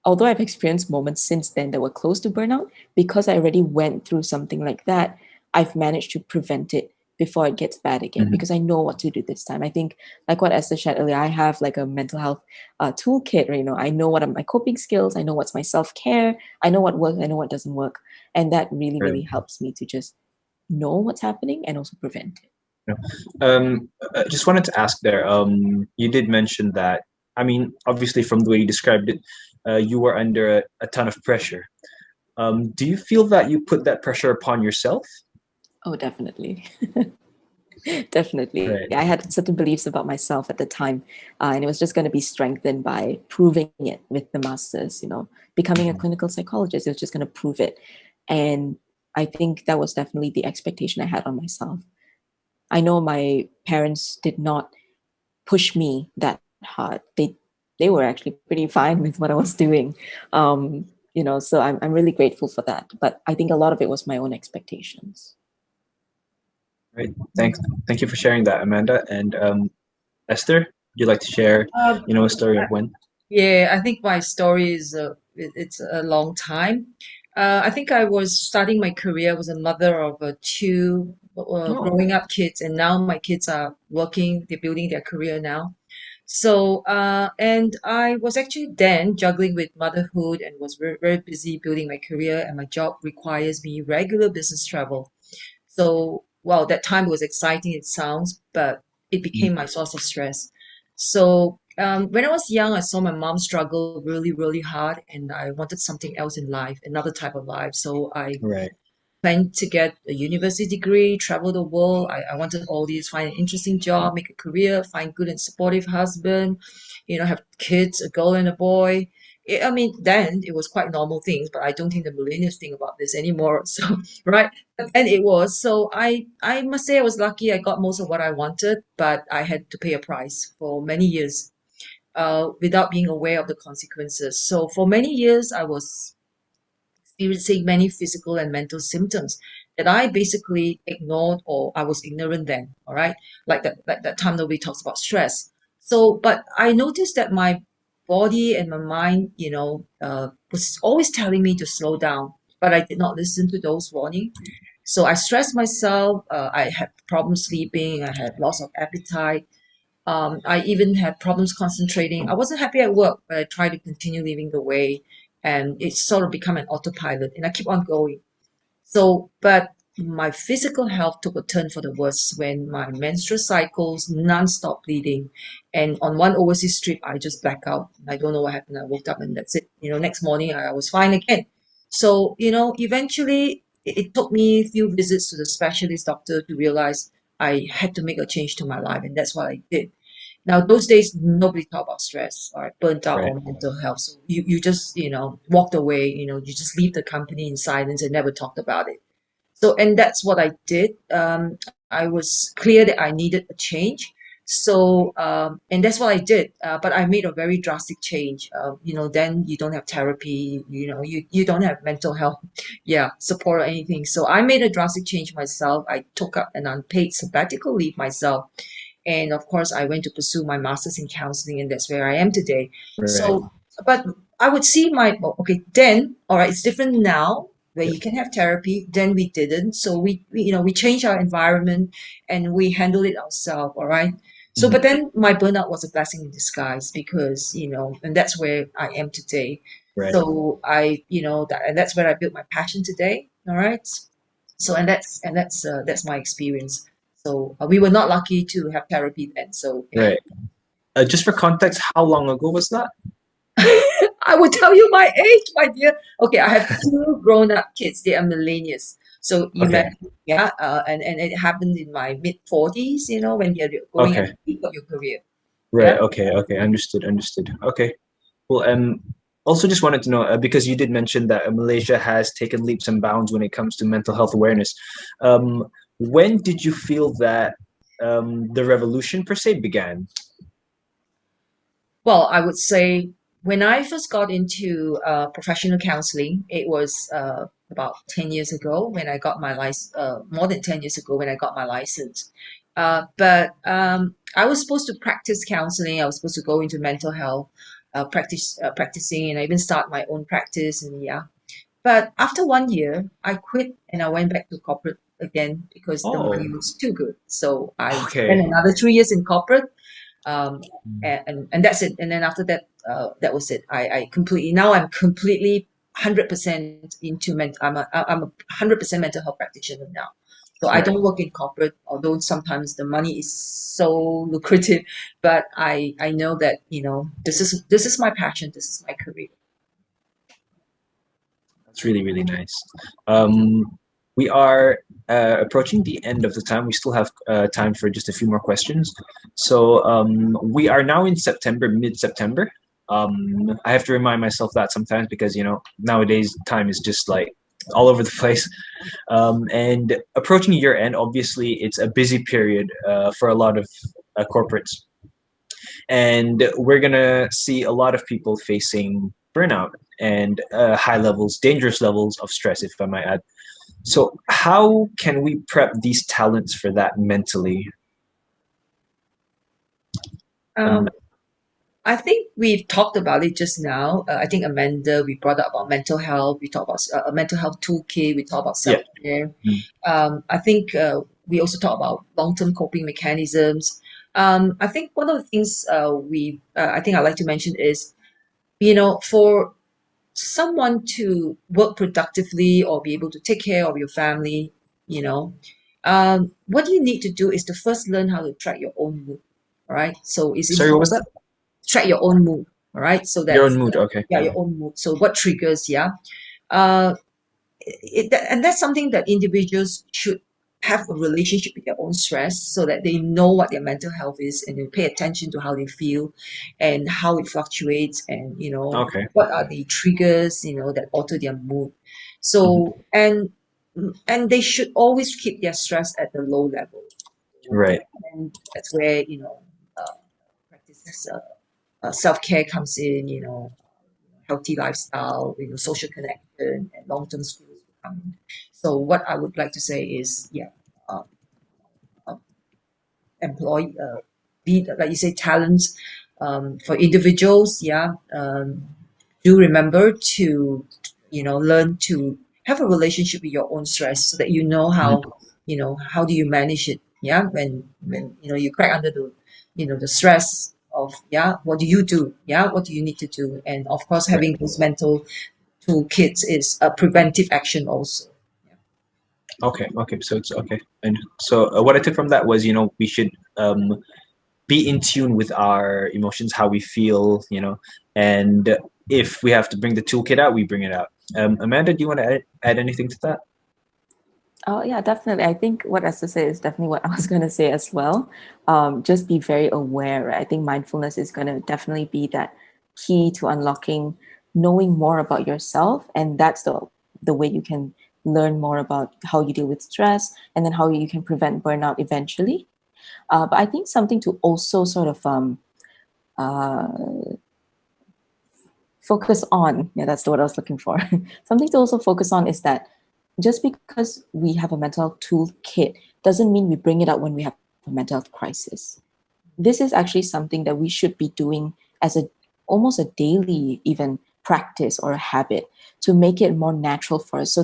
although I've experienced moments since then that were close to burnout, because I already went through something like that, I've managed to prevent it before it gets bad again, because I know what to do this time. I think, like what Eshter shared earlier, I have like a mental health toolkit, right? I know what are my coping skills. I know what's my self-care. I know what works. I know what doesn't work. And that really, really helps me to just know what's happening and also prevent it. I just wanted to ask there, you did mention that, I mean, obviously from the way you described it, you were under a ton of pressure. Do you feel that you put that pressure upon yourself? Oh, definitely. Definitely. Right. I had certain beliefs about myself at the time, and it was just going to be strengthened by proving it with the masters, becoming a clinical psychologist. It was just going to prove it. And I think that was definitely the expectation I had on myself. I know my parents did not push me that hard. They were actually pretty fine with what I was doing. So I'm really grateful for that. But I think a lot of it was my own expectations. Right. Thank you for sharing that, Amanda. And Eshter, would you like to share, a story of when? Yeah, I think my story is it's a long time. I think I was starting my career. I was a mother of two growing up kids, and now my kids are working. They're building their career now. So, and I was actually then juggling with motherhood and was very, very busy building my career, and my job requires me regular business travel. So, well, that time was exciting, it sounds, but it became my source of stress. So, when I was young, I saw my mom struggle really, really hard, and I wanted something else in life, another type of life. So I planned to get a university degree, travel the world. I wanted all these, find an interesting job, make a career, find good and supportive husband, have kids, a girl and a boy. I mean, then it was quite normal things, but I don't think the millennials think about this anymore. So, right. And it was. So I must say I was lucky. I got most of what I wanted, but I had to pay a price for many years without being aware of the consequences. So for many years, I was experiencing many physical and mental symptoms that I basically ignored or I was ignorant then. All right. Like that time nobody talks about stress. So, but I noticed that my body and my mind, was always telling me to slow down, but I did not listen to those warnings. So I stressed myself. I had problems sleeping. I had loss of appetite. I even had problems concentrating. I wasn't happy at work, but I tried to continue living the way, and it sort of become an autopilot, and I keep on going. So, but my physical health took a turn for the worse when my menstrual cycles non-stop bleeding, and on one overseas trip, I just blacked out. I don't know what happened. I woke up and that's it. Next morning I was fine again. So, eventually it took me a few visits to the specialist doctor to realize I had to make a change to my life, and that's what I did. Now, those days, nobody talked about stress or burnt out or mental health. So you just, walked away, you just leave the company in silence and never talked about it. So, and that's what I did. I was clear that I needed a change. So, and that's what I did. But I made a very drastic change. Then you don't have therapy, you don't have mental health, support or anything. So I made a drastic change myself. I took up an unpaid sabbatical leave myself. And of course, I went to pursue my master's in counseling, and that's where I am today. So, but I would see okay, then, all right, it's different now where you can have therapy. Then we didn't. So we changed our environment and we handled it ourselves. All right. So, but then my burnout was a blessing in disguise because, and that's where I am today. So and that's where I built my passion today. All right. So, and that's my experience. So we were not lucky to have therapy then. So Right. Just for context, how long ago was that? I will tell you my age, my dear. Okay, I have two grown-up kids. They are millennials. So imagine, and it happened in my mid-40s, when you're going at the peak of your career. Right. Yeah. Okay. Understood. Okay. Well, Also just wanted to know, because you did mention that Malaysia has taken leaps and bounds when it comes to mental health awareness. When did you feel that the revolution per se began? Well, I would say when I first got into professional counseling, it was about 10 years ago when I got my license, more than 10 years ago when I got my license. But I was supposed to practice counseling. I was supposed to go into mental health, practicing, and I even start my own practice. And yeah, but after 1 year, I quit and I went back to corporate again because the money Oh, was too good. So I okay. spent another 3 years in corporate, um, and that's it. And then after that, that was it. I completely now I'm completely 100% into I'm a 100% mental health practitioner now. So I Right. don't work in corporate, although sometimes the money is so lucrative. But I know that this is my passion. This is my career. That's really, really nice. We are approaching the end of the time. We still have time for just a few more questions. So we are now in September, mid-September. I have to remind myself that sometimes because, nowadays time is just like all over the place. And approaching year end, obviously, it's a busy period for a lot of corporates. And we're going to see a lot of people facing burnout and high levels, dangerous levels of stress, if I might add. So, how can we prep these talents for that mentally? Um, Um, I think we've talked about it just now. I think Amanda, we brought up about mental health. We talked about a mental health toolkit. We talked about yeah. self-care. Mm. I think we also talk about long-term coping mechanisms. I think one of the things I think I'd like to mention is, for someone to work productively or be able to take care of your family, you know, what you need to do is to first learn how to track your own mood. All right. So it's Sorry, what was important that? track your own mood. All right. So Your that's own mood. Okay. yeah, your own mood. So what triggers? Yeah. Uh, and that's something that individuals should have a relationship with their own stress so that they know what their mental health is and they pay attention to how they feel and how it fluctuates and Okay. what are the triggers that alter their mood. Mhm. So and they should always keep their stress at the low level. Right. And that's where uh, practices self-care comes in, healthy lifestyle, social connection, and long-term skills will come in. So what I would like to say is, yeah, uh, uh, employ, be like you say, talents for individuals. Yeah, do remember to, learn to have a relationship with your own stress so that you know Mhm. how do you manage it. Yeah, when you crack under the stress of what do you do? Yeah, what do you need to do? And of course, Right. having those mental toolkits is a preventive action also. Yeah. Okay. Okay. So it's okay. And so what I took from that was, we should be in tune with our emotions, how we feel, and if we have to bring the toolkit out, we bring it out. Amanda, do you want to add anything to that? Oh, yeah, definitely. I think what Esther said is definitely what I was going to say as well. Just be very aware. Right? I think mindfulness is going to definitely be that key to unlocking, knowing more about yourself. And that's the way you can learn more about how you deal with stress and then how you can prevent burnout eventually. But I think something to also sort of uh, focus on, yeah, that's the word I was looking for. Something to also focus on is that just because we have a mental health toolkit doesn't mean we bring it out when we have a mental health crisis. This is actually something that we should be doing as almost a daily even practice or a habit to make it more natural for us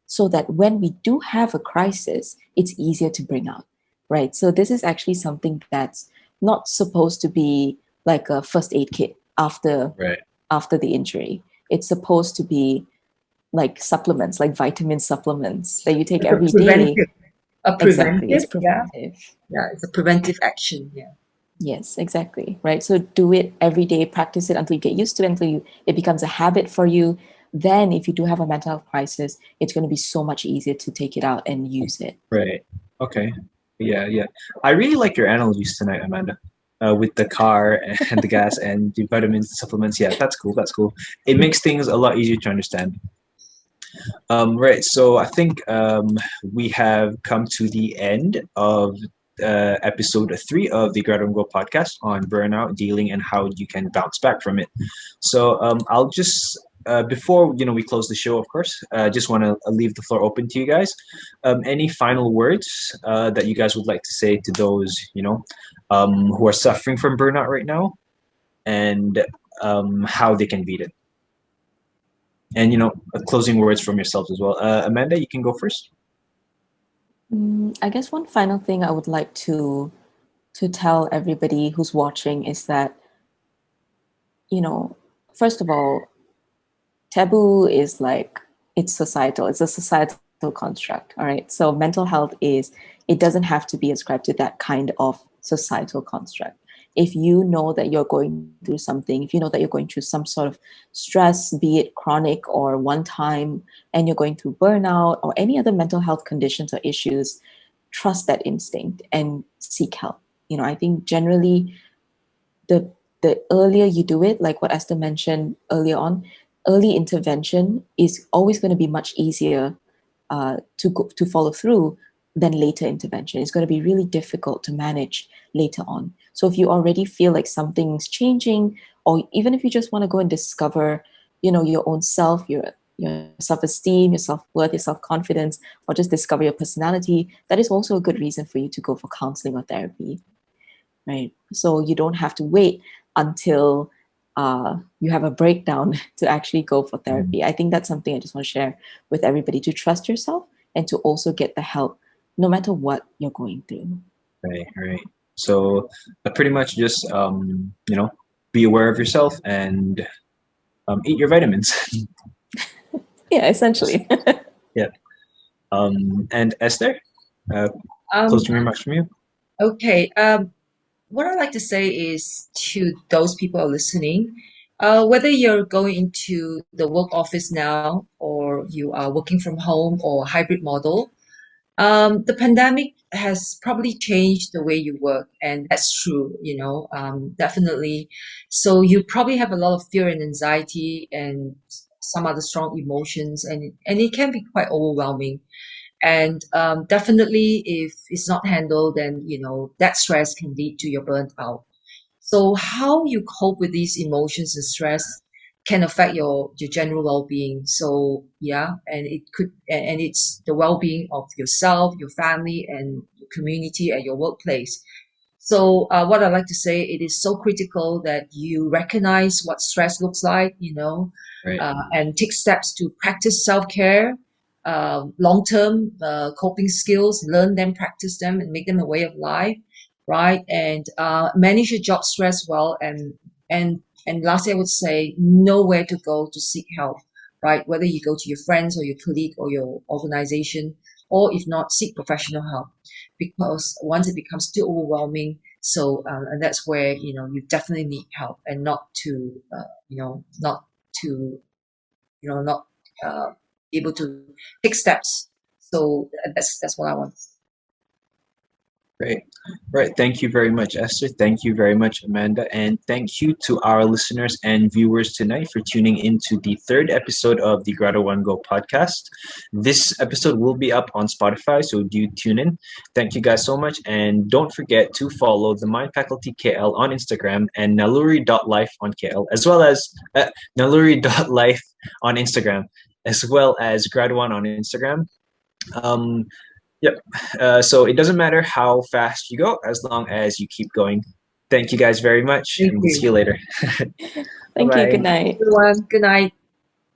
so that when we do have a crisis, it's easier to bring out, right? So this is actually something that's not supposed to be like a first aid kit Right. after the injury. It's supposed to be like supplements, like vitamin supplements that you take It's a every day. preventive, a Exactly, it's preventive, yeah, preventive. yeah, it's a preventive action, yeah. Yes, exactly. Right. So do it every day, practice it until you get used to it, it becomes a habit for you. Then if you do have a mental health crisis, it's going to be so much easier to take it out and use it. Right. Okay. Yeah. Yeah. I really like your analogies tonight, Amanda. with the car and the gas and the vitamins, the supplements. Yeah, that's cool. That's cool. It makes things a lot easier to understand. Right. So I think we have come to the end of episode 3 of the GRADUAN Go podcast on burnout, dealing, and how you can bounce back from it. So I'll just before we close the show, of course, just want to leave the floor open to you guys. Any final words that you guys would like to say to those who are suffering from burnout right now, and how they can beat it? And closing words from yourselves as well. Amanda, you can go first. I guess one final thing I would like to tell everybody who's watching is that, first of all, taboo is it's societal. It's a societal construct. All right. So mental health it doesn't have to be ascribed to that kind of societal construct. If you know that you're going through something, if you know that you're going through some sort of stress, be it chronic or one time, and you're going through burnout or any other mental health conditions or issues, trust that instinct and seek help. I think generally the earlier you do it, like what Esther mentioned earlier on, early intervention is always going to be much easier to follow through than later intervention. It's going to be really difficult to manage later on. So if you already feel like something's changing, or even if you just want to go and discover, your own self, your self-esteem, your self-worth, your self-confidence, or just discover your personality, that is also a good reason for you to go for counseling or therapy, right? So you don't have to wait until you have a breakdown to actually go for therapy. I think that's something I just want to share with everybody, to trust yourself and to also get the help no matter what you're going through. Right. So pretty much just, be aware of yourself and eat your vitamins. Yeah, essentially. Yeah. And Esther, closing remarks from you? Okay. What I'd like to say is to those people who are listening, whether you're going into the work office now or you are working from home or hybrid model, the pandemic has probably changed the way you work, and that's true, definitely. So you probably have a lot of fear and anxiety and some other strong emotions, and it can be quite overwhelming. And definitely, if it's not handled, then that stress can lead to your burnt out. So how you cope with these emotions and stress can affect your general well-being. So yeah, and it's the well-being of yourself, your family, and your community at your workplace. So what I like to say, it is so critical that you recognize what stress looks like, Right. And take steps to practice self-care, long-term coping skills, learn them, practice them, and make them a way of life, right? And manage your job stress well, and lastly, I would say know where to go to seek help, right? Whether you go to your friends or your colleague or your organization, or if not, seek professional help, because once it becomes too overwhelming, so and that's where you definitely need help, and not able to take steps. So that's what I want. Great. Right. Thank you very much, Esther. Thank you very much, Amanda. And thank you to our listeners and viewers tonight for tuning into the 3rd episode of the GRADUAN Go podcast. This episode will be up on Spotify, so do tune in. Thank you guys so much. And don't forget to follow the Mind Faculty KL on Instagram and Naluri.life on KL, as well as Naluri.life on Instagram, as well as GRADUAN on Instagram. Yep. So it doesn't matter how fast you go, as long as you keep going. Thank you guys very much, and we'll see you later. Thank you. Good night. Everyone, good night.